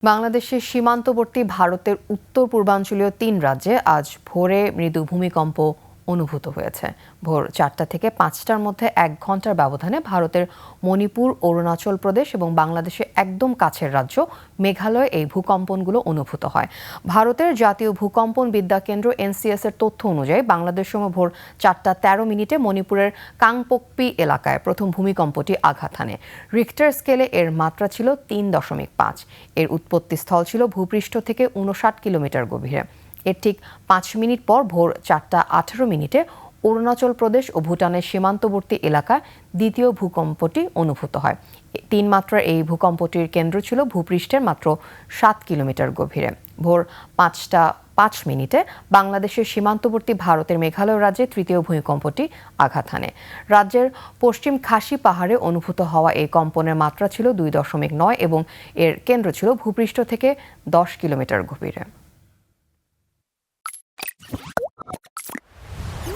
বাংলাদেশের সীমান্তবর্তী ভারতের উত্তর পূর্বাঞ্চলীয় ৩ রাজ্যে আজ ভোরে মৃদু ভূমিকম্প অনুভূত হয়েছে। ভোর ৪টা থেকে ৫টার মধ্যে ১ ঘন্টার ব্যবধানে ভারতের মণিপুর, অরুণাচল প্রদেশ এবং বাংলাদেশের একদম কাছের রাজ্য মেঘালয়ে এই ভূকম্পনগুলো অনুভূত হয়। ভারতের জাতীয় ভূকম্পন বিদ্যা কেন্দ্র NCS এর তথ্য অনুযায়ী বাংলাদেশ সময় ভোর ৪টা ১৩ মিনিটে মণিপুরের কাংপোকপি এলাকায় প্রথম ভূমিকম্পটি আঘাত হানে। রিক্টার স্কেলে এর মাত্রা ছিল ৩.৫। এর উৎপত্তিস্থল ছিল ভূপৃষ্ঠ থেকে ৫৯ কিলোমিটার গভীরে। এর ঠিক ৫ মিনিট পর ভোর ৪টা ১৮ মিনিটে অরুণাচল প্রদেশ ও ভুটানের সীমান্তবর্তী এলাকায় দ্বিতীয় ভূকম্পটি অনুভূত হয়। ৩ মাত্রার এই ভূকম্পটির কেন্দ্র ছিল ভূপৃষ্ঠের মাত্র ৭ কিলোমিটার গভীরে। ভোর ৫টা ৫ মিনিটে বাংলাদেশের সীমান্তবর্তী ভারতের মেঘালয় রাজ্যে তৃতীয় ভূমিকম্পটি আঘাত হানে। রাজ্যের পশ্চিম খাসি পাহাড়ে অনুভূত হওয়া এই কম্পনের মাত্রা ছিল ২.৯ এবং এর কেন্দ্র ছিল ভূপৃষ্ঠ থেকে ১০ কিলোমিটার গভীরে।